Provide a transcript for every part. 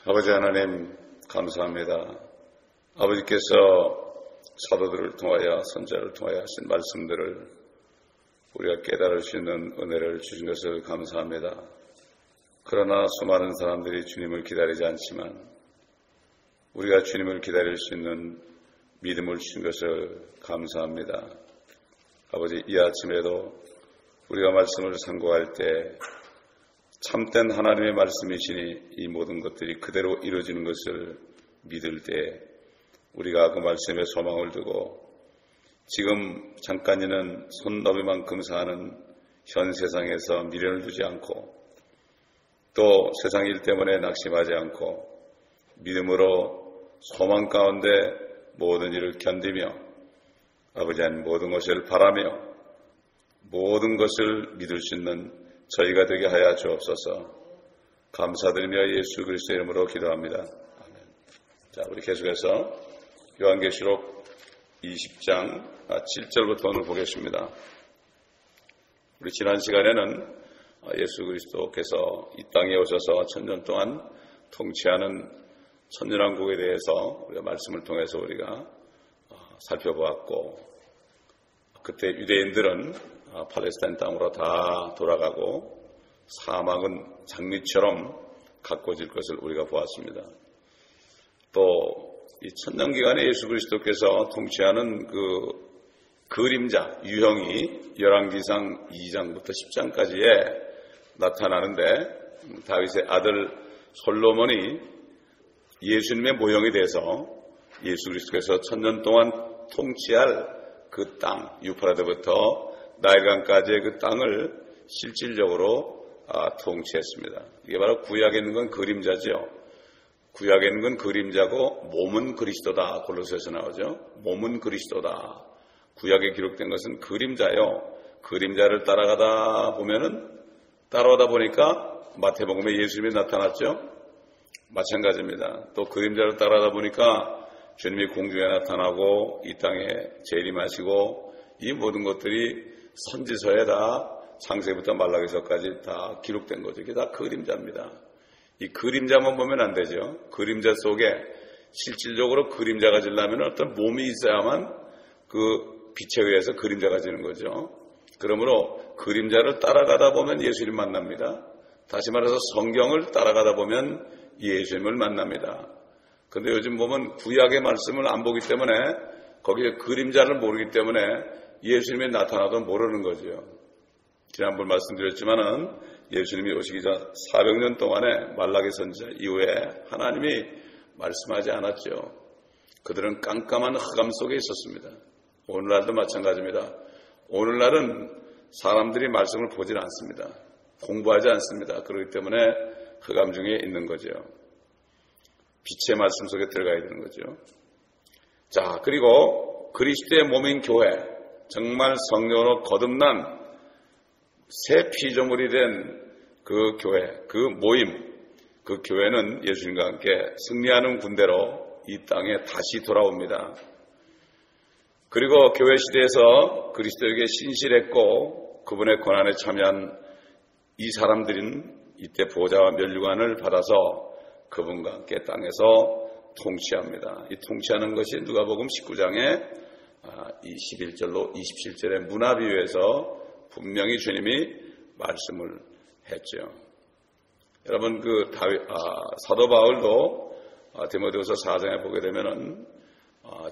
아버지 하나님 감사합니다. 아버지께서 사도들을 통하여 선자를 통하여 하신 말씀들을 우리가 깨달을 수 있는 은혜를 주신 것을 감사합니다. 그러나 수많은 사람들이 주님을 기다리지 않지만 우리가 주님을 기다릴 수 있는 믿음을 주신 것을 감사합니다. 아버지, 이 아침에도 우리가 말씀을 상고할 때 참된 하나님의 말씀이시니 이 모든 것들이 그대로 이루어지는 것을 믿을 때 우리가 그 말씀에 소망을 두고 지금 잠깐이는 손너비만큼 사는 현 세상에서 미련을 두지 않고 또 세상 일 때문에 낙심하지 않고 믿음으로 소망 가운데 모든 일을 견디며 아버지 하나님 모든 것을 바라며 모든 것을 믿을 수 있는 저희가 되게 하여 주옵소서. 감사드리며 예수 그리스도의 이름으로 기도합니다. 아멘. 자, 우리 계속해서 요한계시록 20장 7절부터 오늘 보겠습니다. 우리 지난 시간에는 예수 그리스도께서 이 땅에 오셔서 천년 동안 통치하는 천년왕국에 대해서 우리가 말씀을 통해서 우리가 살펴보았고, 그때 유대인들은 팔레스타인 땅으로 다 돌아가고 사막은 장미처럼 가꿔질 것을 우리가 보았습니다. 또 이 천년기간에 예수 그리스도께서 통치하는 그 그림자 유형이 열왕기상 2장부터 10장까지에 나타나는데, 다윗의 아들 솔로몬이 예수님의 모형이 돼서 예수 그리스도께서 천년 동안 통치할 그 땅, 유프라데부터 나일강까지의 그 땅을 실질적으로 통치했습니다. 이게 바로 구약에 있는 건 그림자죠. 구약에 있는 건 그림자고 몸은 그리스도다. 골로새에서 나오죠. 몸은 그리스도다. 구약에 기록된 것은 그림자요. 그림자를 따라오다 보니까 마태복음에 예수님이 나타났죠. 마찬가지입니다. 또 그림자를 따라오다 보니까 주님이 공중에 나타나고 이 땅에 재림하시고 이 모든 것들이 선지서에 다 창세기부터 말라기서까지 다 기록된 거죠. 이게 다 그림자입니다. 이 그림자만 보면 안 되죠. 그림자 속에 실질적으로 그림자가 지려면 어떤 몸이 있어야만 그 빛에 의해서 그림자가 지는 거죠. 그러므로 그림자를 따라가다 보면 예수님 만납니다. 다시 말해서 성경을 따라가다 보면 예수님을 만납니다. 그런데 요즘 보면 구약의 말씀을 안 보기 때문에 거기에 그림자를 모르기 때문에 예수님이 나타나도 모르는 거죠. 지난번 말씀드렸지만은 예수님이 오시기 전 400년 동안에 말라기 선지자 이후에 하나님이 말씀하지 않았죠. 그들은 깜깜한 흑암 속에 있었습니다. 오늘날도 마찬가지입니다. 오늘날은 사람들이 말씀을 보질 않습니다. 공부하지 않습니다. 그렇기 때문에 흑암 중에 있는 거죠. 빛의 말씀 속에 들어가야 되는 거죠. 자, 그리고 그리스도의 몸인 교회, 정말 성령으로 거듭난 새 피조물이 된 그 교회, 그 모임, 그 교회는 예수님과 함께 승리하는 군대로 이 땅에 다시 돌아옵니다. 그리고 교회 시대에서 그리스도에게 신실했고 그분의 고난에 참여한 이 사람들은 이때 보좌와 면류관을 받아서 그분과 함께 땅에서 통치합니다. 이 통치하는 것이 누가복음 19장에 21절로 27절의 문화비유에서 분명히 주님이 말씀을 했죠. 여러분, 사도 바울도 디모데후서 4장에 보게 되면은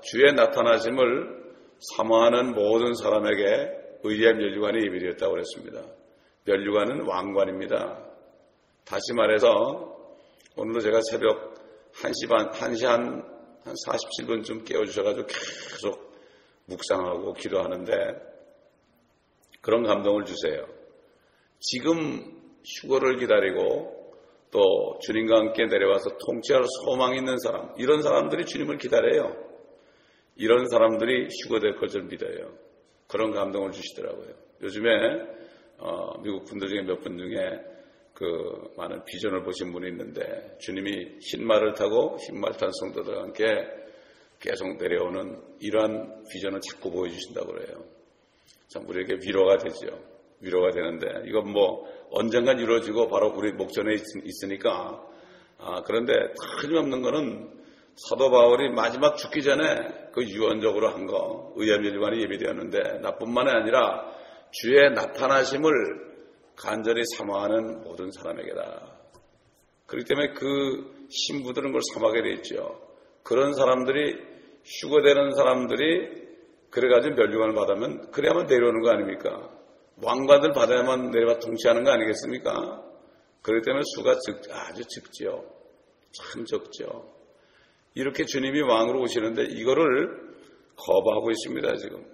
주의 나타나심을 사모하는 모든 사람에게 의리의 면류관이 예비되었다고 그랬습니다. 면류관은 왕관입니다. 다시 말해서 오늘도 제가 새벽 1시 한 47분쯤 깨워주셔가지고 계속 묵상하고 기도하는데 그런 감동을 주세요. 지금 휴거를 기다리고 또 주님과 함께 내려와서 통치할 소망이 있는 사람, 이런 사람들이 주님을 기다려요. 이런 사람들이 휴거될 것을 믿어요. 그런 감동을 주시더라고요. 요즘에 미국 분들 중에 몇 분 중에 그 많은 비전을 보신 분이 있는데 주님이 흰말을 타고 흰말 탄 성도들과 함께 계속 내려오는 이러한 비전을 자꾸 보여주신다고 그래요. 참 우리에게 위로가 되죠. 위로가 되는데 이건 뭐 언젠간 이루어지고 바로 우리 목전에 있으니까 그런데 틀림없는 거는 사도 바울이 마지막 죽기 전에 그 유언적으로 한 거, 의암일관이 예비되었는데 나뿐만이 아니라 주의 나타나심을 간절히 사모하는 모든 사람에게다. 그렇기 때문에 그 신부들은 그걸 사모하게 돼 있죠. 그런 사람들이, 휴거되는 사람들이 그래가지고 멸류관을 받으면 그래야만 내려오는 거 아닙니까? 왕관을 받아야만 내려와 통치하는 거 아니겠습니까? 그렇기 때문에 수가 아주 적지요. 참 적죠. 이렇게 주님이 왕으로 오시는데 이거를 거부하고 있습니다, 지금.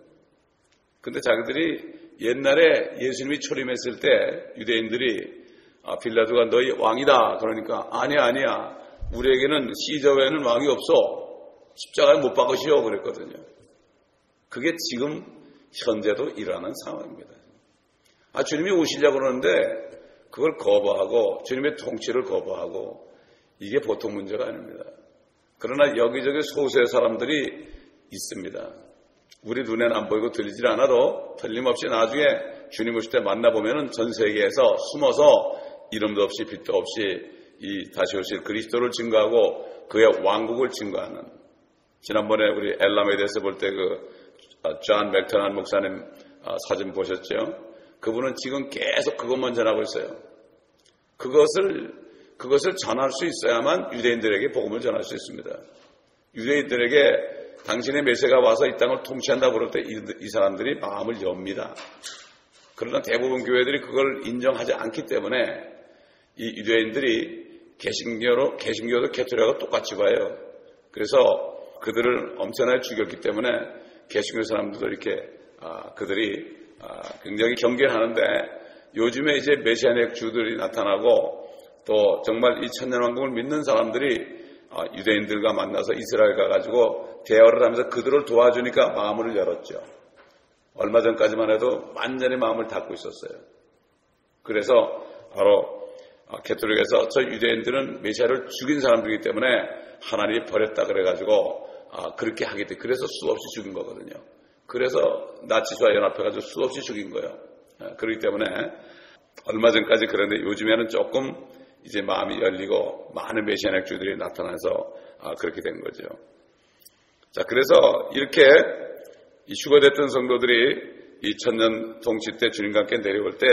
근데 자기들이 옛날에 예수님이 초림했을 때 유대인들이 빌라도가 너희 왕이다. 그러니까 아니야. 우리에게는 시저 외에는 왕이 없어. 십자가에 못 박으시오. 그랬거든요. 그게 지금 현재도 일어나는 상황입니다. 주님이 오시려고 그러는데 그걸 거부하고 주님의 통치를 거부하고 이게 보통 문제가 아닙니다. 그러나 여기저기 소수의 사람들이 있습니다. 우리 눈에는 안 보이고 들리질 않아도 틀림없이 나중에 주님 오실 때 만나보면은 전 세계에서 숨어서 이름도 없이 빛도 없이 이 다시 오실 그리스도를 증거하고 그의 왕국을 증거하는. 지난번에 우리 엘라메드에서 볼 때 존 맥터난 목사님 사진 보셨죠? 그분은 지금 계속 그것만 전하고 있어요. 그것을 전할 수 있어야만 유대인들에게 복음을 전할 수 있습니다. 유대인들에게 당신의 메시아가 와서 이 땅을 통치한다고 그럴 때 이 사람들이 마음을 엽니다. 그러나 대부분 교회들이 그걸 인정하지 않기 때문에 이 유대인들이 개신교도 캐토릭하고 똑같이 봐요. 그래서 그들을 엄청나게 죽였기 때문에 개신교 사람들도 이렇게 그들이 굉장히 경계하는데 요즘에 이제 메시아닉 주들이 나타나고 또 정말 이 천년왕국을 믿는 사람들이 유대인들과 만나서 이스라엘 가가지고 대화를 하면서 그들을 도와주니까 마음을 열었죠. 얼마 전까지만 해도 완전히 마음을 닫고 있었어요. 그래서 바로 캐토릭에서 저 유대인들은 메시아를 죽인 사람들이기 때문에 하나님이 버렸다 그래가지고 그렇게 하게 돼. 그래서 수없이 죽인 거거든요. 그래서 나치수와 연합해가지고 수없이 죽인 거예요. 그렇기 때문에 얼마 전까지 그런데 요즘에는 조금 이제 마음이 열리고 많은 메시아닉 주들이 나타나서 그렇게 된 거죠. 자, 그래서 이렇게 휴거됐던 성도들이 이 천년 통치 때 주님과 함께 내려올 때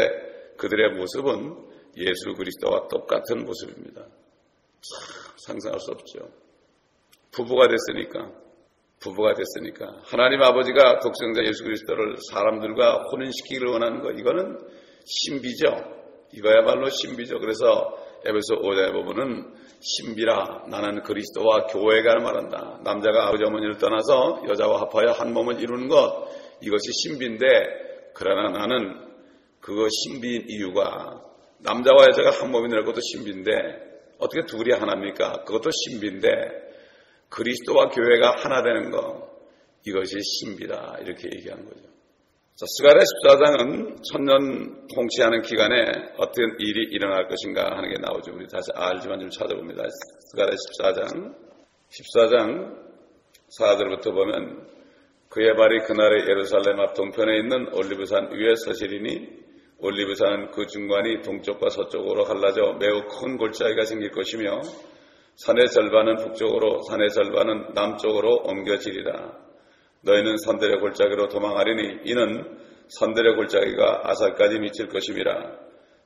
그들의 모습은 예수 그리스도와 똑같은 모습입니다. 참 상상할 수 없죠. 부부가 됐으니까 하나님 아버지가 독생자 예수 그리스도를 사람들과 혼인시키기를 원하는 거, 이거는 신비죠. 이거야말로 신비죠. 그래서 에베소 5장에 보면은 신비라, 나는 그리스도와 교회가 말한다. 남자가 아버지 어머니를 떠나서 여자와 합하여 한 몸을 이루는 것, 이것이 신비인데, 그러나 나는 그거 신비인 이유가 남자와 여자가 한 몸이라는 것도 신비인데 어떻게 둘이 하나입니까? 그것도 신비인데 그리스도와 교회가 하나 되는 거, 이것이 신비다, 이렇게 얘기하는 거죠. 자, 스가랴 14장은 천년 통치하는 기간에 어떤 일이 일어날 것인가 하는 게 나오죠. 우리 다시 알지만 좀 찾아봅니다. 스가랴 14장 4절부터 보면 그의 발이 그날의 예루살렘 앞 동편에 있는 올리브산 위에 서시리니 올리브산은 그 중간이 동쪽과 서쪽으로 갈라져 매우 큰 골짜기가 생길 것이며 산의 절반은 북쪽으로 산의 절반은 남쪽으로 옮겨지리라. 너희는 산들의 골짜기로 도망하리니 이는 산들의 골짜기가 아살까지 미칠 것임이라.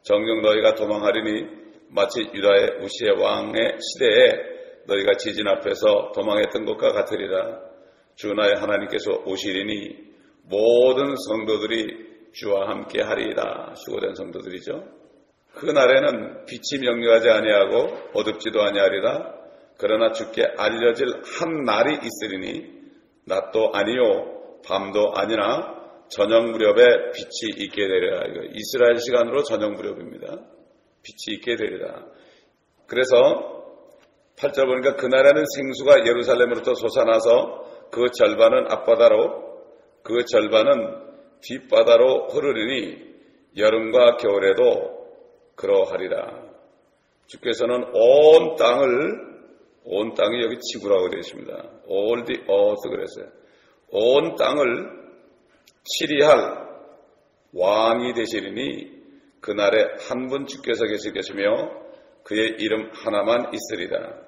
정녕 너희가 도망하리니 마치 유다의 우시의 왕의 시대에 너희가 지진 앞에서 도망했던 것과 같으리라. 주 나의 하나님께서 오시리니 모든 성도들이 주와 함께 하리이다. 수고된 성도들이죠. 그 날에는 빛이 명료하지 아니하고 어둡지도 아니하리라. 그러나 주께 알려질 한 날이 있으리니 낮도 아니요 밤도 아니나 저녁 무렵에 빛이 있게 되리라. 이거 이스라엘 시간으로 저녁 무렵입니다. 빛이 있게 되리라. 그래서 8절 보니까 그날에는 생수가 예루살렘으로부터 솟아나서 그 절반은 앞바다로 그 절반은 뒷바다로 흐르리니 여름과 겨울에도 그러하리라. 주께서는 온 땅이 여기 지구라고 되어 있습니다. All the earth 그랬어요. 온 땅을 치리할 왕이 되시리니 그날에 한 분 주께서 계실 것이며 그의 이름 하나만 있으리라.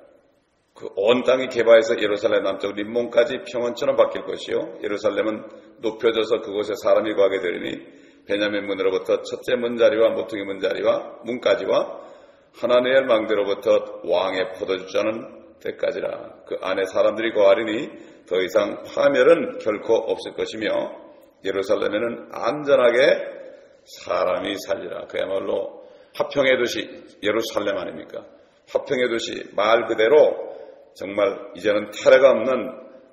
그 온 땅이 개바해서 예루살렘 남쪽 림몬까지 평원처럼 바뀔 것이요 예루살렘은 높여져서 그곳에 사람이 거하게 되리니 베냐민 문으로부터 첫째 문자리와 모퉁이 문자리와 문까지와 하나네엘 망대로부터 왕의 포도주 자는 때까지라. 그 안에 사람들이 거하리니 더 이상 파멸은 결코 없을 것이며 예루살렘에는 안전하게 사람이 살리라. 그야말로 화평의 도시 예루살렘 아닙니까? 화평의 도시, 말 그대로 정말 이제는 탈해가 없는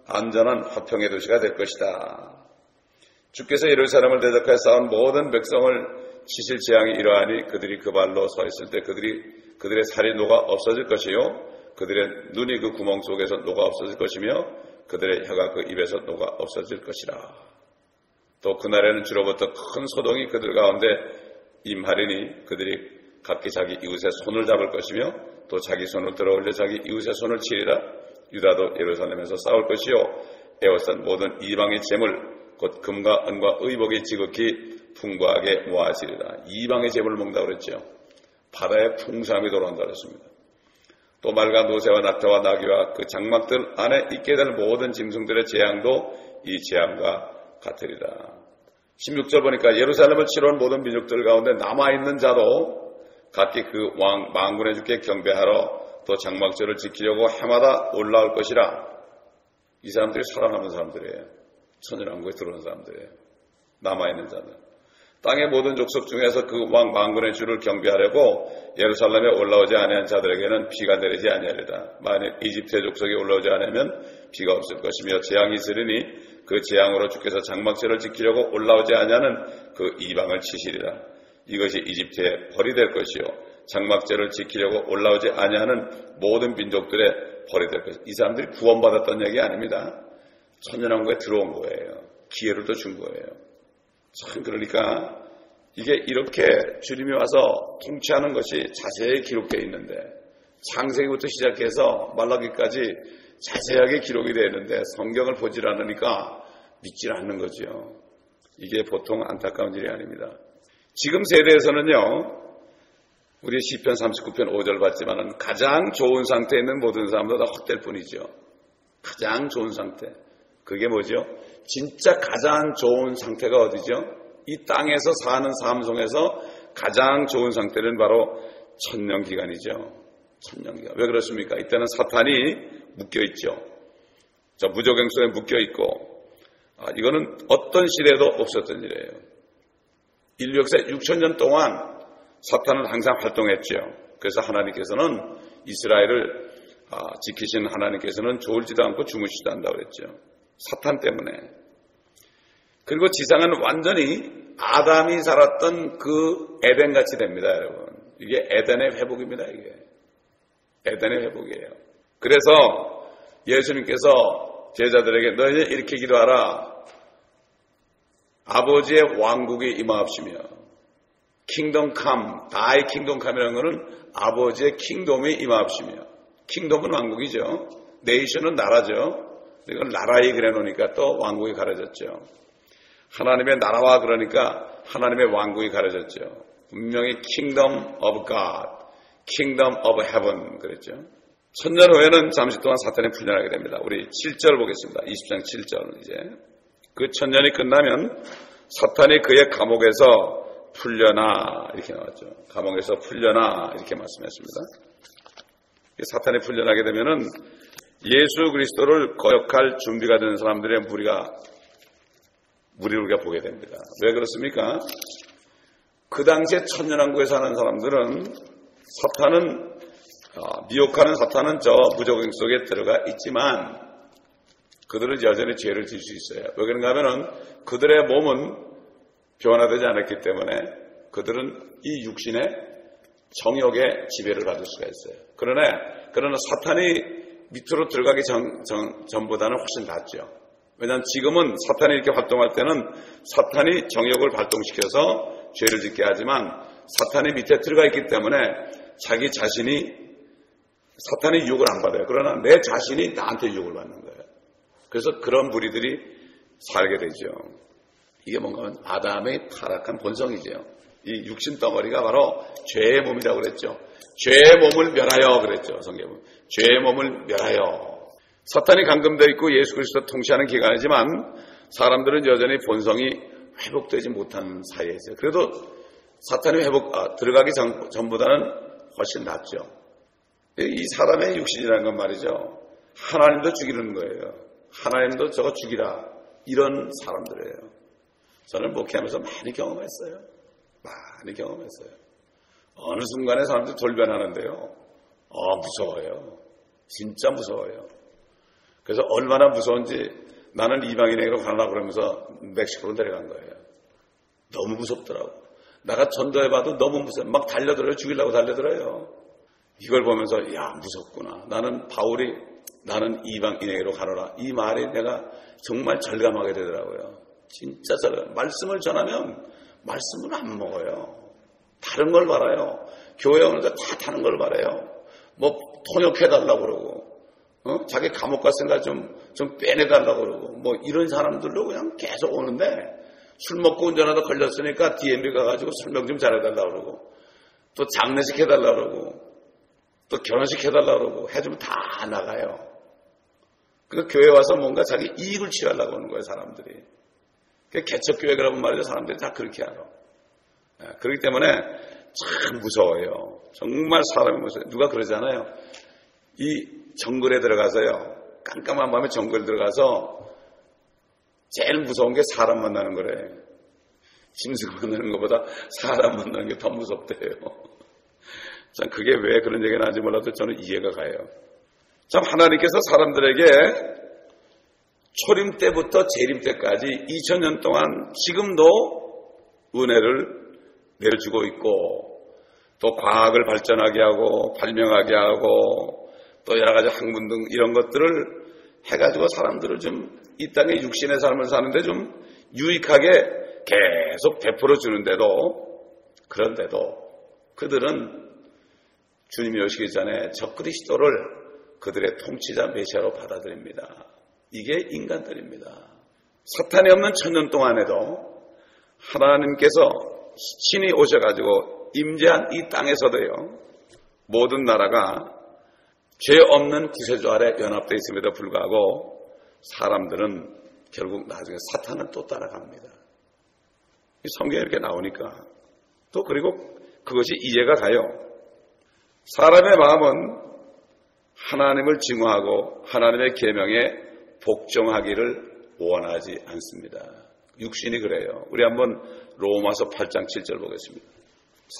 안전한 화평의 도시가 될 것이다. 주께서 예루살렘을 대적하여 쌓은 모든 백성을 치실 재앙이 이러하니 그들이 그 발로 서 있을 때 그들의 살이 녹아 없어질 것이요 그들의 눈이 그 구멍 속에서 녹아 없어질 것이며 그들의 혀가 그 입에서 녹아 없어질 것이라. 또 그날에는 주로부터 큰 소동이 그들 가운데 임하리니 그들이 각기 자기 이웃의 손을 잡을 것이며 또 자기 손을 들어올려 자기 이웃의 손을 치리라. 유다도 예루살렘에서 싸울 것이요 에워싼 모든 이방의 재물 곧 금과 은과 의복이 지극히 풍부하게 모아지리라. 이방의 재물을 먹는다고 그랬죠. 바다에 풍성함이 돌아온다고 그랬습니다. 또 말과 노새와 낙타와 나귀와 그 장막들 안에 있게 될 모든 짐승들의 재앙도 이 재앙과 같으리라. 16절 보니까 예루살렘을 치러온 모든 민족들 가운데 남아있는 자도 각기 그 왕 만군의 주께 경배하러 또 장막절을 지키려고 해마다 올라올 것이라. 이 사람들이 살아남은 사람들이에요. 천연왕국에 들어온 사람들이에요. 남아있는 자들. 땅의 모든 족속 중에서 그 왕 만군의 주를 경배하려고 예루살렘에 올라오지 아니한 자들에게는 비가 내리지 아니하리라. 만일 이집트의 족속이 올라오지 않으면 비가 없을 것이며 재앙이 있으리니 그 재앙으로 주께서 장막절을 지키려고 올라오지 아니하는 그 이방을 치시리라. 이것이 이집트의 벌이 될 것이요 장막절을 지키려고 올라오지 아니하는 모든 민족들의 벌이 될 것이요. 이 사람들이 구원받았던 얘기 아닙니다. 천연왕국에 들어온 거예요. 기회를 또 준 거예요. 참 그러니까 이게 이렇게 주님이 와서 통치하는 것이 자세히 기록되어 있는데 창세기부터 시작해서 말라기까지 자세하게 기록이 되어 있는데 성경을 보질 않으니까 믿질 않는 거죠. 이게 보통 안타까운 일이 아닙니다. 지금 세대에서는요. 우리 시편 39편 5절 봤지만 가장 좋은 상태에 있는 모든 사람도 다 헛될 뿐이죠. 가장 좋은 상태. 그게 뭐죠? 진짜 가장 좋은 상태가 어디죠? 이 땅에서 사는 삶 속에서 가장 좋은 상태는 바로 천년기간이죠. 천년기간. 왜 그렇습니까? 이때는 사탄이 묶여있죠. 저 무저갱 속에 묶여있고 이거는 어떤 시대에도 없었던 일이에요. 인류 역사 6,000년 동안 사탄은 항상 활동했죠. 그래서 하나님께서는 이스라엘을 지키신 하나님께서는 졸지도 않고 주무시지도 않다고 그랬죠. 사탄 때문에. 그리고 지상은 완전히 아담이 살았던 그 에덴같이 됩니다, 여러분. 이게 에덴의 회복입니다, 이게. 에덴의 회복이에요. 그래서 예수님께서 제자들에게 너희는 이렇게 기도하라. 아버지의 왕국이 임하옵시며 킹덤 캄, 다이 킹덤 캄이라는 것은 아버지의 킹덤이 임하옵시며 킹덤은 왕국이죠. 네이션은 나라죠. 이건 나라에 그래 놓으니까 또 왕국이 가려졌죠. 하나님의 나라와 그러니까 하나님의 왕국이 가려졌죠. 분명히 킹덤 오브 갓, 킹덤 오브 헤븐 그랬죠. 천년 후에는 잠시 동안 사탄이 풀려나게 됩니다. 우리 7절 보겠습니다. 20장 7절 이제 그 천년이 끝나면 사탄이 그의 감옥에서 풀려나 이렇게 나왔죠. 감옥에서 풀려나 이렇게 말씀했습니다. 사탄이 풀려나게 되면은 예수 그리스도를 거역할 준비가 되는 사람들의 무리를 우리가 보게 됩니다. 왜 그렇습니까? 그 당시에 천년왕국에 사는 사람들은 사탄은 미혹하는 사탄은 저 무저갱 속에 들어가 있지만 그들은 여전히 죄를 질 수 있어요. 왜 그런가 하면은 그들의 몸은 변화되지 않았기 때문에 그들은 이 육신의 정욕의 지배를 받을 수가 있어요. 그러나 사탄이 밑으로 들어가기 전보다는 훨씬 낫죠. 왜냐하면 지금은 사탄이 이렇게 활동할 때는 사탄이 정욕을 발동시켜서 죄를 짓게 하지만 사탄이 밑에 들어가 있기 때문에 자기 자신이 사탄의 유혹을 안 받아요. 그러나 내 자신이 나한테 유혹을 받는 거예요. 그래서 그런 무리들이 살게 되죠. 이게 뭔가 하면 아담의 타락한 본성이죠. 이 육신 덩어리가 바로 죄의 몸이라고 그랬죠. 죄의 몸을 멸하여 그랬죠. 성경은. 죄의 몸을 멸하여. 사탄이 감금되어 있고 예수 그리스도 통치하는 기간이지만 사람들은 여전히 본성이 회복되지 못한 사이에 있어요. 그래도 사탄이 들어가기 전보다는 훨씬 낫죠. 이 사람의 육신이라는 건 말이죠. 하나님도 죽이는 거예요. 하나님도 저거 죽이라. 이런 사람들이에요. 저는 목회하면서 많이 경험했어요. 어느 순간에 사람들이 돌변하는데요. 무서워요. 진짜 무서워요. 그래서 얼마나 무서운지 나는 이방인에게로 가려고 그러면서 멕시코로 내려간 거예요. 너무 무섭더라고. 내가 전도해봐도 너무 무서워. 막 달려들어요. 죽이려고 달려들어요. 이걸 보면서 야 무섭구나. 나는 이방인에게로 가노라. 이 말이 내가 정말 절감하게 되더라고요. 진짜 절감. 말씀을 전하면 말씀을 안 먹어요. 다른 걸 바라요. 교회 오는데 다 다른 걸 바라요. 뭐 통역해달라고 그러고 자기 감옥 갔으니까 좀 빼내달라고 그러고 뭐 이런 사람들로 그냥 계속 오는데 술 먹고 운전하다 걸렸으니까 DMB 가가지고 설명 좀 잘해달라고 그러고 또 장례식 해달라고 그러고 또 결혼식 해달라고 그러고 해주면 다 나가요. 그 교회 와서 뭔가 자기 이익을 취하려고 하는 거예요, 사람들이. 개척교회라고 말이죠. 사람들이 다 그렇게 알아. 그렇기 때문에 참 무서워요. 정말 사람이 무서워요. 누가 그러잖아요. 이 정글에 들어가서요. 깜깜한 밤에 정글에 들어가서 제일 무서운 게 사람 만나는 거래. 짐승 만나는 것보다 사람 만나는 게 더 무섭대요. 참 그게 왜 그런 얘기가 나는지 몰라도 저는 이해가 가요. 참 하나님께서 사람들에게 초림 때부터 재림 때까지 2000년 동안 지금도 은혜를 내려주고 있고 또 과학을 발전하게 하고 발명하게 하고 또 여러 가지 학문 등 이런 것들을 해가지고 사람들을 좀 이 땅에 육신의 삶을 사는데 좀 유익하게 계속 베풀어 주는데도 그런데도 그들은 주님이 오시기 전에 저 그리스도를 그들의 통치자 메시아로 받아들입니다. 이게 인간들입니다. 사탄이 없는 1000년 동안에도 하나님께서 신이 오셔가지고 임재한 이 땅에서도요 모든 나라가 죄 없는 구세주 아래 연합되어 있음에도 불구하고 사람들은 결국 나중에 사탄을 또 따라갑니다. 이 성경에 이렇게 나오니까 또 그리고 그것이 이해가 가요. 사람의 마음은 하나님을 증오하고 하나님의 계명에 복종하기를 원하지 않습니다. 육신이 그래요. 우리 한번 로마서 8장 7절 보겠습니다.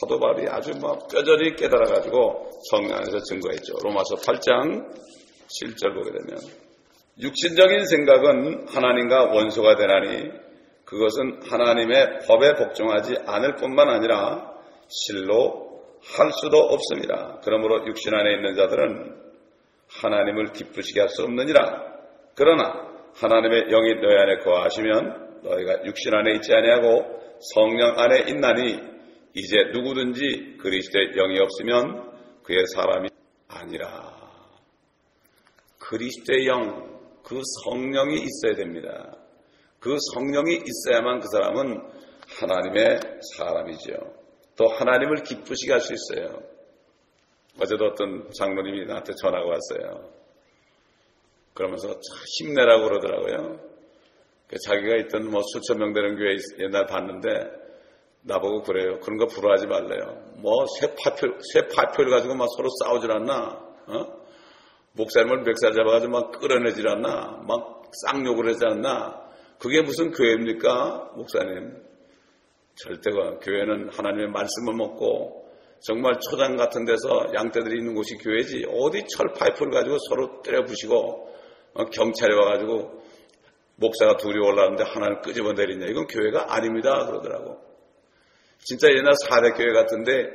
사도 바울이 아주 뼈저리 깨달아가지고 성령 안에서 증거했죠. 로마서 8장 7절 보게 되면 육신적인 생각은 하나님과 원수가 되나니 그것은 하나님의 법에 복종하지 않을 뿐만 아니라 실로 할 수도 없습니다. 그러므로 육신 안에 있는 자들은 하나님을 기쁘시게 할 수 없느니라. 그러나 하나님의 영이 너희 안에 거하시면 너희가 육신 안에 있지 아니하고 성령 안에 있나니 이제 누구든지 그리스도의 영이 없으면 그의 사람이 아니라. 그리스도의 영, 그 성령이 있어야 됩니다. 그 성령이 있어야만 그 사람은 하나님의 사람이죠. 또 하나님을 기쁘시게 할 수 있어요. 어제도 어떤 장로님이 나한테 전화가 왔어요. 그러면서 힘내라고 그러더라고요. 자기가 있던 수천 명 되는 교회 옛날 봤는데 나보고 그래요. 그런 거 부러워하지 말래요. 새 파표를 가지고 막 서로 싸우질 않나? 목사님을 멱살 잡아가지고 막 끌어내질 않나? 막 쌍욕을 하지 않나? 그게 무슨 교회입니까? 목사님. 절대 교회는 하나님의 말씀을 먹고 정말 초장 같은 데서 양떼들이 있는 곳이 교회지. 어디 철 파이프를 가지고 서로 때려 부시고 경찰이 와가지고 목사가 둘이 올라왔는데 하나를 끄집어 내리냐. 이건 교회가 아닙니다. 그러더라고. 진짜 옛날 4대 교회 같은데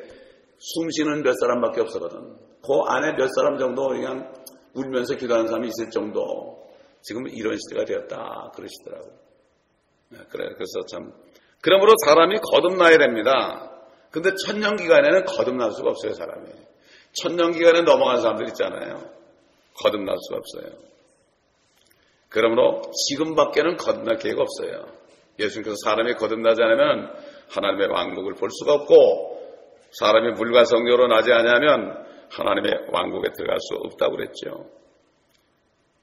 숨쉬는 몇 사람밖에 없었거든. 그 안에 몇 사람 정도 그냥 울면서 기도하는 사람이 있을 정도. 지금 이런 시대가 되었다. 그러시더라고요. 그래서 참. 그러므로 사람이 거듭나야 됩니다. 근데 천년기간에는 거듭날 수가 없어요, 사람이. 천년기간에 넘어간 사람들 있잖아요. 거듭날 수가 없어요. 그러므로 지금밖에는 거듭날 기회가 없어요. 예수님께서 사람이 거듭나지 않으면 하나님의 왕국을 볼 수가 없고 사람이 물과 성령으로 나지 아니하면 하나님의 왕국에 들어갈 수 없다고 그랬죠.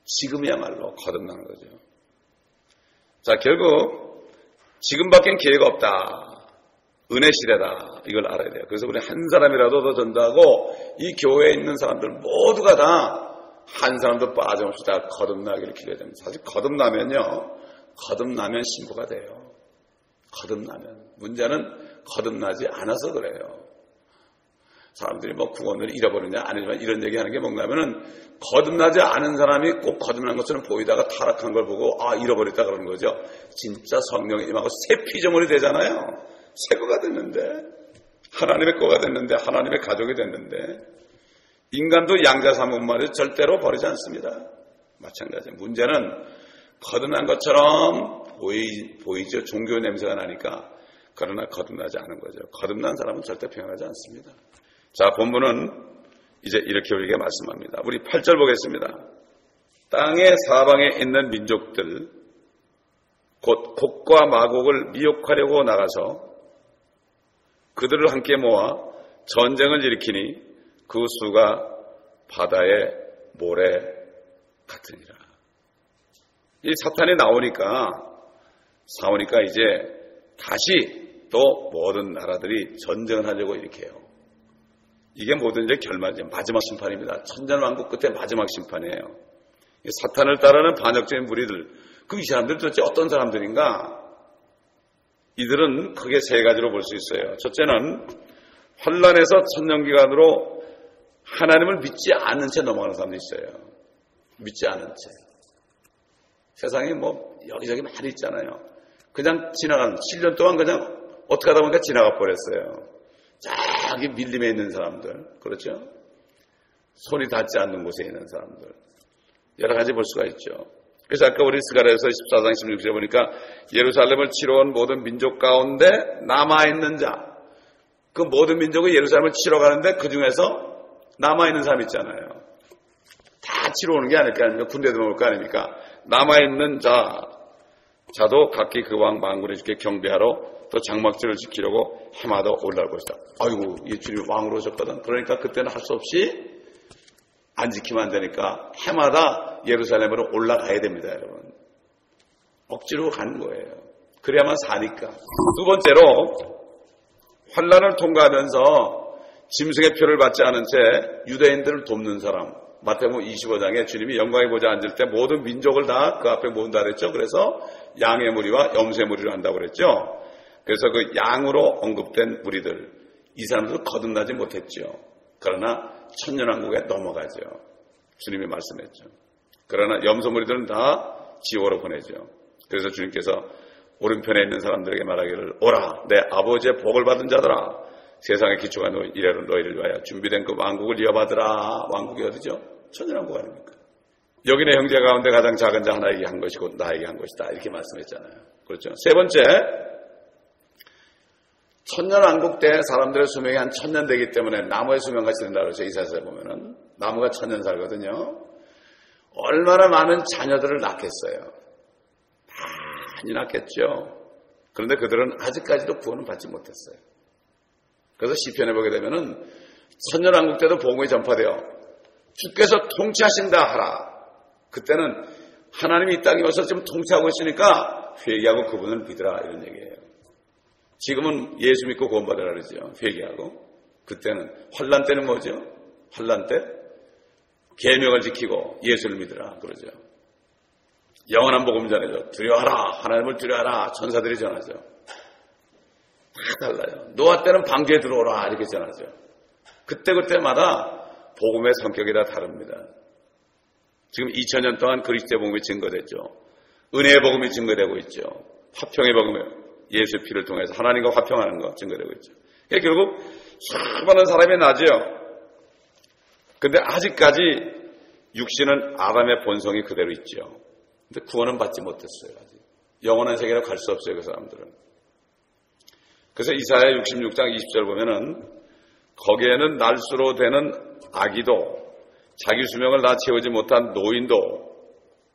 지금이야말로 거듭나는 거죠. 자, 결국 지금밖엔 기회가 없다. 은혜 시대다. 이걸 알아야 돼요. 그래서 우리 한 사람이라도 더 전도하고 이 교회에 있는 사람들 모두가 다 한 사람도 빠짐없이 다 거듭나기를 기도해야 됩니다. 사실 거듭나면 신부가 돼요. 거듭나면. 문제는 거듭나지 않아서 그래요. 사람들이 뭐 구원을 잃어버리냐 아니지만 이런 얘기하는 게 뭔가면은 거듭나지 않은 사람이 꼭 거듭난 것처럼 보이다가 타락한 걸 보고 잃어버렸다 그러는 거죠. 진짜 성령이 임하고 새 피조물이 되잖아요. 새 거가 됐는데 하나님의 거가 됐는데 하나님의 가족이 됐는데 인간도 양자 삼은 말을 절대로 버리지 않습니다. 마찬가지예요. 문제는 거듭난 것처럼 보이죠. 종교 냄새가 나니까. 그러나 거듭나지 않은 거죠. 거듭난 사람은 절대 평안하지 않습니다. 자, 본문은 이제 이렇게 우리에게 말씀합니다. 우리 8절 보겠습니다. 땅의 사방에 있는 민족들 곧 곡과 마곡을 미혹하려고 나가서 그들을 함께 모아 전쟁을 일으키니 그 수가 바다의 모래 같으니라. 이 사탄이 싸우니까 이제 다시 또 모든 나라들이 전쟁을 하려고 이렇게 해요. 이게 모든 이제 결말이죠. 마지막 심판입니다. 천년왕국 끝에 마지막 심판이에요. 사탄을 따르는 반역적인 무리들, 이 사람들 도대체 어떤 사람들인가? 이들은 크게 세 가지로 볼 수 있어요. 첫째는 환란에서 천년기간으로 하나님을 믿지 않은 채 넘어가는 사람도 있어요. 믿지 않은 채. 세상에 뭐 여기저기 많이 있잖아요. 그냥 지나가는 7년 동안 그냥 어떻게 하다 보니까 지나가 버렸어요. 저기 밀림에 있는 사람들, 그렇죠? 손이 닿지 않는 곳에 있는 사람들, 여러 가지 볼 수가 있죠. 그래서 아까 우리 스가랴서 14장 16절에 보니까 예루살렘을 치러 온 모든 민족 가운데 남아있는 자, 그 모든 민족이 예루살렘을 치러 가는데 그 중에서 남아있는 사람 있잖아요. 다 치러 오는 게 아닐까, 군대도 올 거 아닙니까? 남아있는 자도 각기 그 왕 만군의 주께 경배하러 또 장막절을 지키려고 해마다 올라올 것이다. 아이고, 예수님이 왕으로 오셨거든. 그러니까 그때는 할 수 없이 안 지키면 안 되니까 해마다 예루살렘으로 올라가야 됩니다, 여러분. 억지로 가는 거예요. 그래야만 사니까. 두 번째로 환란을 통과하면서 짐승의 표를 받지 않은 채 유대인들을 돕는 사람. 마태복음 25장에 주님이 영광의 보좌에 앉을 때 모든 민족을 다 그 앞에 모은다 그랬죠. 그래서 양의 무리와 염소의 무리를 한다고 그랬죠. 그래서 그 양으로 언급된 무리들, 이 사람들은 거듭나지 못했죠. 그러나 천년왕국에 넘어가죠. 주님이 말씀했죠. 그러나 염소 무리들은 다 지옥으로 보내죠. 그래서 주님께서 오른편에 있는 사람들에게 말하기를, 오라, 내 아버지의 복을 받은 자들아, 세상의 기초가 이래로 너희를 위하여 준비된 그 왕국을 이어받으라. 왕국이 어디죠? 천년왕국 아닙니까? 여기는 형제 가운데 가장 작은 자 하나에게 한 것이고 나에게 한 것이다. 이렇게 말씀했잖아요. 그렇죠? 세 번째, 천년왕국 때 사람들의 수명이 한 1000년 되기 때문에 나무의 수명같이 된다 그러죠. 이사야서에 보면은 나무가 1000년 살거든요. 얼마나 많은 자녀들을 낳겠어요. 많이 낳겠죠. 그런데 그들은 아직까지도 구원을 받지 못했어요. 그래서 시편에 보게 되면은 천년왕국 때도 복음이 전파되어 주께서 통치하신다 하라. 그때는 하나님이 이 땅에 와서 지금 통치하고 있으니까 회개하고 그분을 믿으라, 이런 얘기예요. 지금은 예수 믿고 구원받으라 그러죠. 회개하고. 그때는 환란 때는 뭐죠? 환란 때 계명을 지키고 예수를 믿으라 그러죠. 영원한 복음 전해줘. 두려워하라. 하나님을 두려워하라. 천사들이 전하죠. 다 달라요. 노아 때는 방주에 들어오라 이렇게 전하죠. 그때마다 복음의 성격이 다 다릅니다. 지금 2000년 동안 그리스도의 복음이 증거됐죠. 은혜의 복음이 증거되고 있죠. 화평의 복음이 예수의 피를 통해서 하나님과 화평하는 거 증거되고 있죠. 그러니까 결국 수많은 사람이 나죠. 근데 아직까지 육신은 아담의 본성이 그대로 있죠. 근데 구원은 받지 못했어요. 아직. 영원한 세계로 갈 수 없어요, 그 사람들은. 그래서 이사야 66장 20절 보면은 거기에는 날수로 되는 아기도 자기 수명을 다 채우지 못한 노인도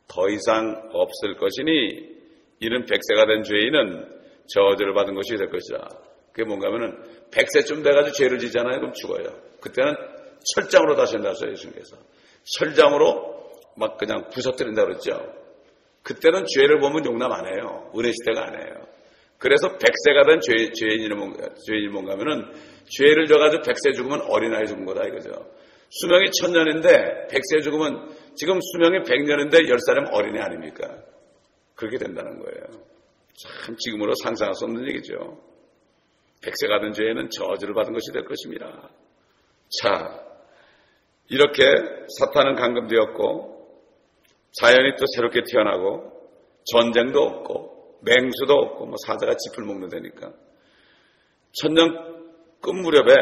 더 이상 없을 것이니 이는 백세가 된 죄인은 저주를 받은 것이 될 것이다. 그게 뭔가 하면은 100세쯤 돼가지고 죄를 지잖아요. 그럼 죽어요. 그때는 철장으로 다시 한다고 예수님께서. 철장으로 막 그냥 부서뜨린다고 그랬죠. 그때는 죄를 보면 용납 안 해요. 은혜 시대가 안 해요. 그래서 100세가 된 죄인이 뭔가 하면은 죄를 져가지고 100세 죽으면 어린아이 죽은 거다 이거죠. 수명이 1000년인데 100세 죽으면 지금 수명이 100년인데 10살이면 어린애 아닙니까? 그렇게 된다는 거예요. 참 지금으로 상상할 수 없는 얘기죠. 100세가 된 죄에는 저주를 받은 것이 될 것입니다. 자, 이렇게 사탄은 감금되었고 자연이 또 새롭게 태어나고 전쟁도 없고 맹수도 없고 뭐 사자가 짚을 먹는 데니까 천년 끝 무렵에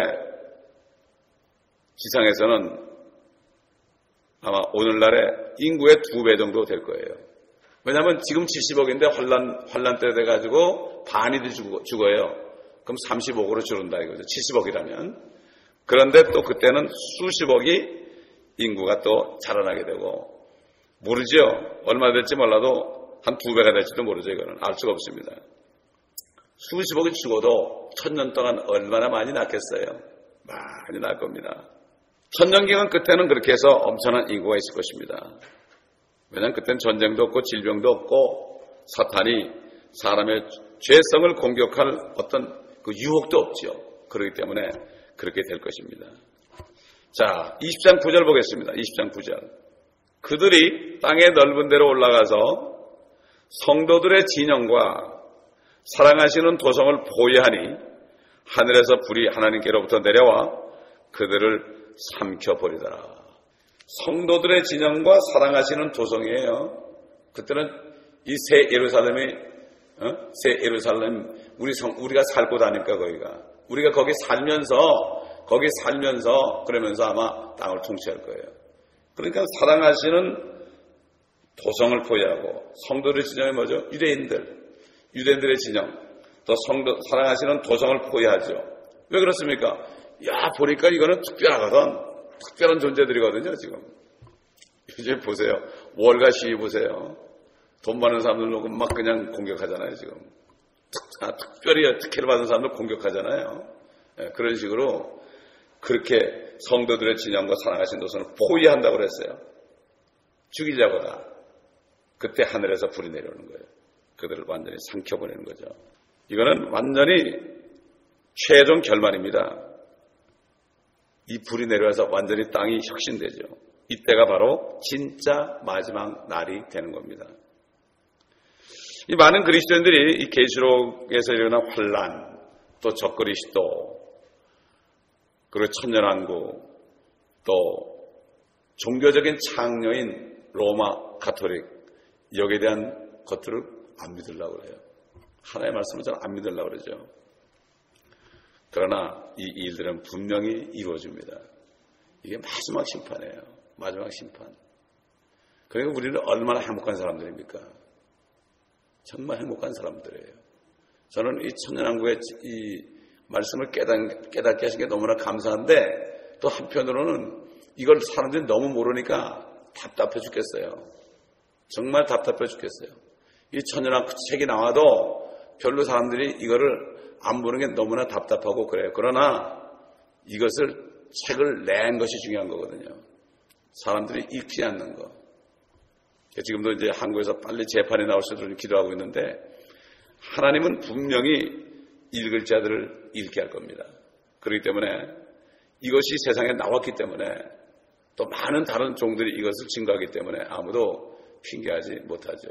지상에서는 아마 오늘날의 인구의 2배 정도 될 거예요. 왜냐하면 지금 70억인데 환란 때 돼가지고 반이 죽어요. 그럼 35억으로 줄은다 이거죠. 70억이라면. 그런데 또 그때는 수십억이 인구가 또 자라나게 되고 모르죠. 얼마 될지 몰라도 한 2배가 될지도 모르죠. 이거는 알 수가 없습니다. 수십억이 죽어도 1000년 동안 얼마나 많이 낳겠어요. 많이 낳을 겁니다. 천년기간 끝에는 그렇게 해서 엄청난 인구가 있을 것입니다. 왜냐하면 그때는 전쟁도 없고 질병도 없고 사탄이 사람의 죄성을 공격할 어떤 그 유혹도 없죠. 그렇기 때문에 그렇게 될 것입니다. 자, 20장 9절 보겠습니다. 20장 9절. 그들이 땅의 넓은 데로 올라가서 성도들의 진영과 사랑하시는 도성을 포위하니 하늘에서 불이 하나님께로부터 내려와 그들을 삼켜버리더라. 성도들의 진영과 사랑하시는 도성이에요. 그때는 이 새 예루살렘이 새 예루살렘 우리가 살 곳 아닐까 거기가. 우리가 거기 살면서 그러면서 아마 땅을 통치할 거예요. 그러니까 사랑하시는 도성을 포위하고 성도들의 진영이 뭐죠? 유대인들의 진영 또 사랑하시는 도성을 포위하죠. 왜 그렇습니까? 야 보니까 이거는 특별한 존재들이거든요. 지금 이제 보세요. 월가 시위 보세요. 돈 많은 사람들 놓고 막 그냥 공격하잖아요. 지금 특별히 특혜를 받은 사람들 공격하잖아요. 네, 그런 식으로 그렇게 성도들의 진영과 사랑하신 도성을 포위한다고 그랬어요. 죽이려고 다. 그때 하늘에서 불이 내려오는 거예요. 그들을 완전히 삼켜버리는 거죠. 이거는 완전히 최종 결말입니다. 이 불이 내려와서 완전히 땅이 혁신되죠. 이때가 바로 진짜 마지막 날이 되는 겁니다. 이 많은 그리스도인들이 이 계시록에서 일어난 환란, 또 적그리스도, 그리고 천년왕국, 또 종교적인 창녀인 로마 가톨릭 여기에 대한 것들을 안 믿으려고 그래요. 하나님의 말씀을 잘 안 믿으려고 그러죠. 그러나 이 일들은 분명히 이루어집니다. 이게 마지막 심판이에요. 마지막 심판. 그러니까 우리는 얼마나 행복한 사람들입니까? 정말 행복한 사람들이에요. 저는 이 천년왕국의 이 말씀을 깨닫게 하신 게 너무나 감사한데 또 한편으로는 이걸 사람들이 너무 모르니까 답답해 죽겠어요. 정말 답답해 죽겠어요. 이 천년왕국 책이 나와도 별로 사람들이 이거를 안 보는 게 너무나 답답하고 그래요. 그러나 이것을 책을 낸 것이 중요한 거거든요. 사람들이 읽지 않는 거. 지금도 이제 한국에서 빨리 재판이 나올 수 있도록 기도하고 있는데 하나님은 분명히 읽을 자들을 읽게 할 겁니다. 그렇기 때문에 이것이 세상에 나왔기 때문에 또 많은 다른 종들이 이것을 증거하기 때문에 아무도 핑계하지 못하죠.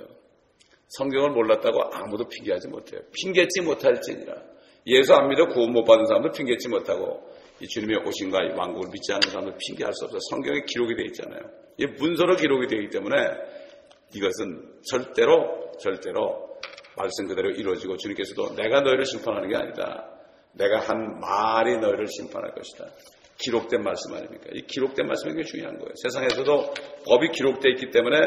성경을 몰랐다고 아무도 핑계하지 못해요. 핑계치 못할지니라. 예수 안 믿어 구원 못 받은 사람들 핑계치 못하고 이 주님의 오심과 이 왕국을 믿지 않는 사람들 핑계할 수 없어요. 성경에 기록이 되어 있잖아요. 이 문서로 기록이 되어 있기 때문에 이것은 절대로 말씀 그대로 이루어지고 주님께서도 내가 너희를 심판하는 게 아니다. 내가 한 말이 너희를 심판할 것이다. 기록된 말씀 아닙니까? 이 기록된 말씀이 굉장히 중요한 거예요. 세상에서도 법이 기록되어 있기 때문에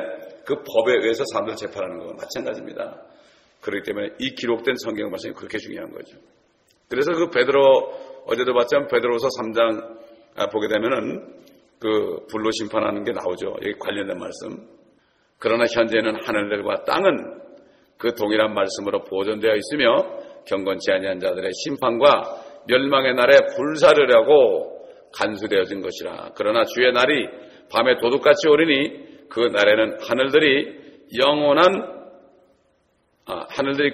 그 법에 의해서 사람들을 재판하는 거와 마찬가지입니다. 그렇기 때문에 이 기록된 성경 말씀이 그렇게 중요한 거죠. 그래서 그 베드로 어제도 봤지만 베드로서 3장 보게 되면은 그 불로 심판하는 게 나오죠. 여기 관련된 말씀. 그러나 현재는 하늘들과 땅은 그 동일한 말씀으로 보존되어 있으며 경건치 아니한 자들의 심판과 멸망의 날에 불사르려고 간수되어진 것이라. 그러나 주의 날이 밤에 도둑같이 오리니 그 날에는 하늘들이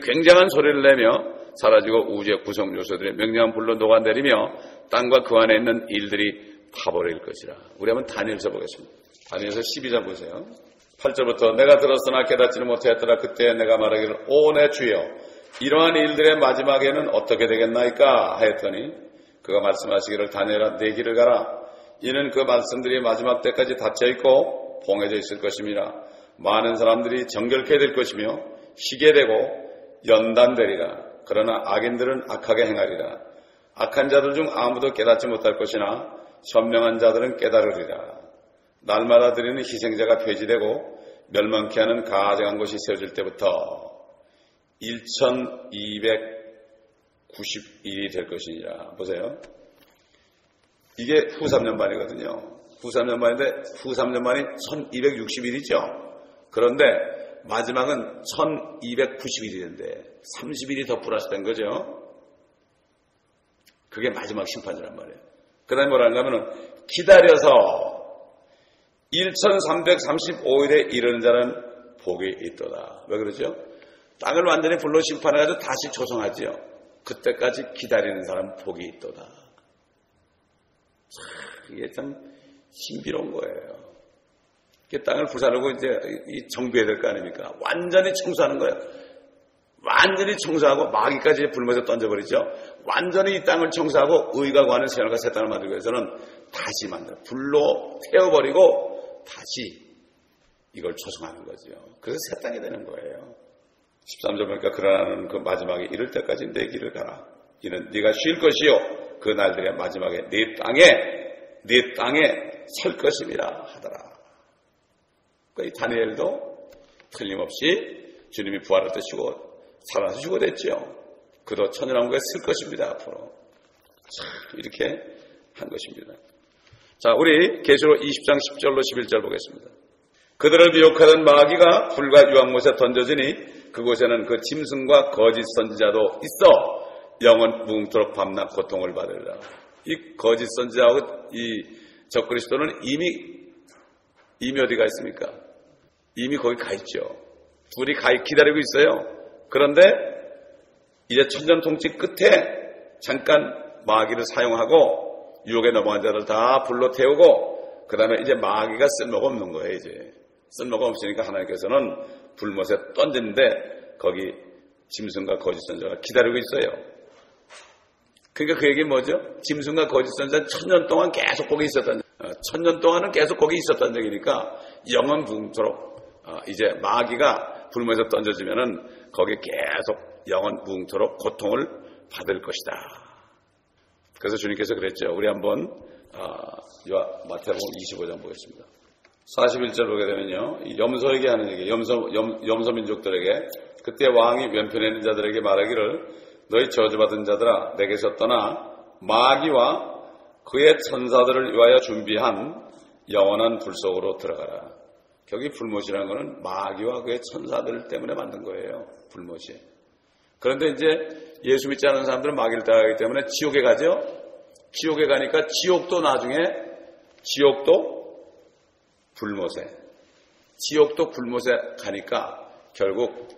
굉장한 소리를 내며 사라지고 우주의 구성 요소들이 명령한 불로 녹아내리며 땅과 그 안에 있는 일들이 타버릴 것이라. 우리 한번 다니엘서 보겠습니다. 다니엘서 12장 보세요. 8절부터 내가 들었으나 깨닫지는 못하였더라. 그때 내가 말하기를 오 내 주여 이러한 일들의 마지막에는 어떻게 되겠나이까 하였더니 그가 말씀하시기를 다니엘아 내 길을 가라. 이는 그 말씀들이 마지막 때까지 닫혀있고 봉해져 있을 것임이라. 많은 사람들이 정결케 될 것이며 희게 되고 연단되리라. 그러나 악인들은 악하게 행하리라. 악한 자들 중 아무도 깨닫지 못할 것이나 현명한 자들은 깨달으리라. 날마다 드리는 희생자가 폐지되고 멸망케 하는 가증한 것이 세워질 때부터 1290일이 될 것이니라. 보세요. 이게 후 3년반이거든요. 후 3년반인데 후 3년반이 1260일이죠. 그런데 마지막은 1290일인데 30일이 더 플러스된 거죠. 그게 마지막 심판이란 말이에요. 그 다음에 뭐라는가 하면은 기다려서 1335일에 이르는 자는 복이 있도다. 왜 그러죠? 땅을 완전히 불로 심판해가지고 다시 조성하지요. 그때까지 기다리는 사람은 복이 있도다. 이게 참 신비로운 거예요. 땅을 부사르고 이제 정비해야 될 거 아닙니까? 완전히 청소하는 거예요. 완전히 청소하고 마귀까지 불못에 던져버리죠. 완전히 이 땅을 청소하고 의가 구하는 새하늘과 새 땅을 만들기 위해서는 다시 만들어 불로 태워버리고 다시 이걸 조성하는 거죠. 그래서 새 땅이 되는 거예요. 13절 보니까 그러나는 그 마지막에 이를 때까지 내 길을 가라. 이는 네가 쉴 것이요 그 날들의 마지막에 네 땅에 설 것임이라 하더라. 이 다니엘도 틀림없이 주님이 부활을 뜻이고 살아서 죽어댔죠. 그도 천연왕국에 쓸 것입니다. 앞으로 이렇게 한 것입니다. 자, 우리 계시록 20장 10절로 11절 보겠습니다. 그들을 미혹하던 마귀가 불과 유황못에 던져지니 그곳에는 그 짐승과 거짓 선지자도 있어 영원 무궁토록 밤낮 고통을 받으리라. 이 거짓 선지자하고 이 적그리스도는 이미 어디 가 있습니까? 이미 거기 가 있죠. 둘이 기다리고 있어요. 그런데 이제 천년통치 끝에 잠깐 마귀를 사용하고 유혹에 넘어간 자들 다 불로 태우고 그 다음에 이제 마귀가 쓸모가 없는 거예요. 이제 쓸모가 없으니까 하나님께서는 불못에 던지는데 거기 짐승과 거짓 선지자가 기다리고 있어요. 그러니까 그 얘기는 뭐죠? 짐승과 거짓 선지자는 1000년 동안 계속 거기 있었다는 1000년 동안은 계속 거기 있었다는 얘기니까 영원 무궁토록 이제 마귀가 불못에 던져지면은 거기에 계속 영원 무궁토록 고통을 받을 것이다. 그래서 주님께서 그랬죠. 우리 한번 마태복음 25장 보겠습니다. 41절 보게 되면요. 염소에게 하는 얘기, 염소 민족들에게 그때 왕이 왼편에 있는 자들에게 말하기를 너희 저주받은 자들아 내게서 떠나 마귀와 그의 천사들을 위하여 준비한 영원한 불 속으로 들어가라. 여기 불못이라는 것은 마귀와 그의 천사들 때문에 만든 거예요. 불못이. 그런데 이제 예수 믿지 않는 사람들은 마귀를 따라가기 때문에 지옥에 가죠. 지옥에 가니까 지옥도 나중에 불못에 가니까 결국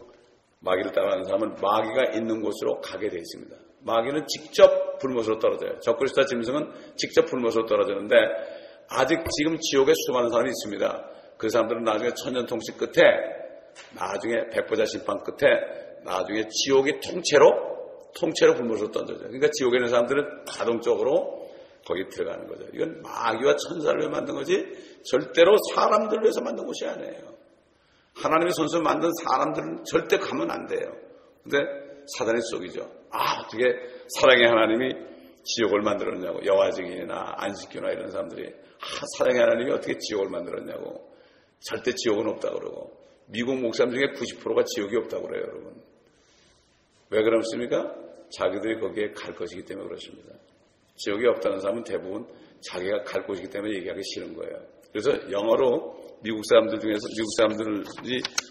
마귀를 따라가는 사람은 마귀가 있는 곳으로 가게 되어 있습니다. 마귀는 직접 불못으로 떨어져요. 적그리스도와 짐승은 직접 불못으로 떨어지는데 아직 지금 지옥에 수많은 사람이 있습니다. 그 사람들은 나중에 천년통치 끝에 나중에 백보자 심판 끝에 나중에 지옥이 통째로 불못으로 던져져요. 그러니까 지옥에 있는 사람들은 자동적으로 거기 들어가는 거죠. 이건 마귀와 천사를 위해 만든 거지 절대로 사람들을 위해서 만든 곳이 아니에요. 하나님의 손수로 만든 사람들은 절대 가면 안 돼요. 근데 사단이 속이죠. 어떻게 사랑의 하나님이 지옥을 만들었냐고. 여화증인이나 안식교나 이런 사람들이 사랑의 하나님이 어떻게 지옥을 만들었냐고. 절대 지옥은 없다고 그러고 미국 목사님 중에 90%가 지옥이 없다고 그래요. 여러분. 왜 그렇습니까? 자기들이 거기에 갈 것이기 때문에 그렇습니다. 지옥이 없다는 사람은 대부분 자기가 갈 곳이기 때문에 얘기하기 싫은 거예요. 그래서 영어로 미국 사람들이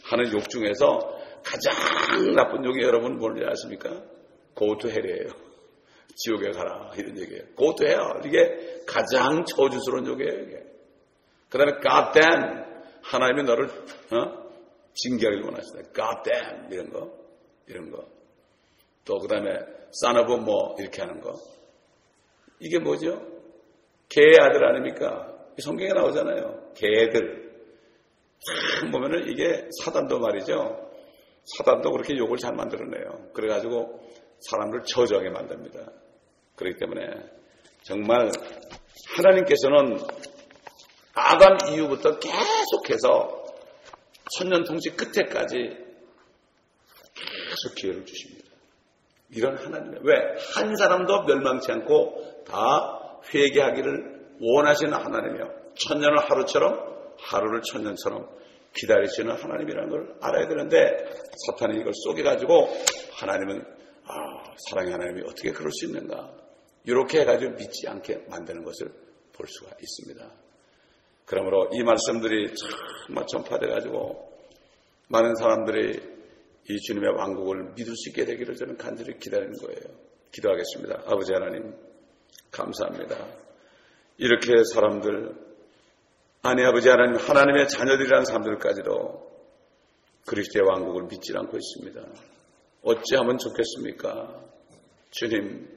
하는 욕 중에서 가장 나쁜 욕이 여러분 뭔지 아십니까? go to hell이에요. 지옥에 가라 이런 얘기예요. go to hell. 이게 가장 저주스러운 욕이에요. 이게. 그 다음에 God damn. 하나님이 너를 징계하길 원하시다. God damn. 이런 거. 또 그 다음에 son of 뭐 이렇게 하는 거. 이게 뭐죠? 개의 아들 아닙니까? 성경에 나오잖아요. 개들. 참 보면은 이게 사단도 말이죠. 사단도 그렇게 욕을 잘 만들어내요. 그래가지고 사람을 저주하게 만듭니다. 그렇기 때문에 정말 하나님께서는 아담 이후부터 계속해서 천년통치 끝에까지 계속 기회를 주십니다. 이런 하나님의 왜? 한 사람도 멸망치 않고 다 회개하기를 원하시는 하나님이요. 천년을 하루처럼 하루를 천년처럼 기다리시는 하나님이라는 걸 알아야 되는데 사탄이 이걸 쏘개가지고 하나님은 사랑의 하나님이 어떻게 그럴 수 있는가 이렇게 해가지고 믿지 않게 만드는 것을 볼 수가 있습니다. 그러므로 이 말씀들이 정말 전파돼가지고 많은 사람들이 이 주님의 왕국을 믿을 수 있게 되기를 저는 간절히 기다리는 거예요. 기도하겠습니다. 아버지 하나님 감사합니다. 이렇게 사람들 아니 아버지 하나님 하나님의 자녀들이라는 사람들까지도 그리스도의 왕국을 믿지 않고 있습니다. 어찌하면 좋겠습니까? 주님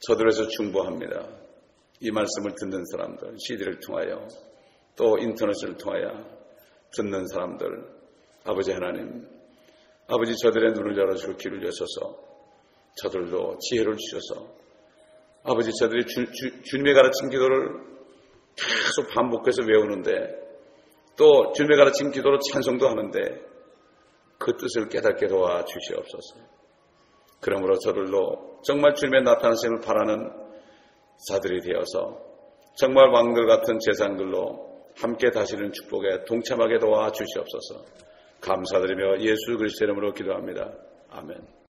저들에서 중보합니다. 이 말씀을 듣는 사람들 CD를 통하여 또 인터넷을 통하여 듣는 사람들 아버지 하나님 아버지 저들의 눈을 열어주고 귀를 여셔서 저들도 지혜를 주셔서 아버지 저들이 주님의 가르친 기도를 계속 반복해서 외우는데 또 주님의 가르친 기도로 찬송도 하는데 그 뜻을 깨닫게 도와주시옵소서. 그러므로 저들도 정말 주님의 나타나심을 바라는 자들이 되어서 정말 왕들 같은 제사장들로 함께 다시는 축복에 동참하게 도와주시옵소서. 감사드리며 예수 그리스도의 이름으로 기도합니다. 아멘.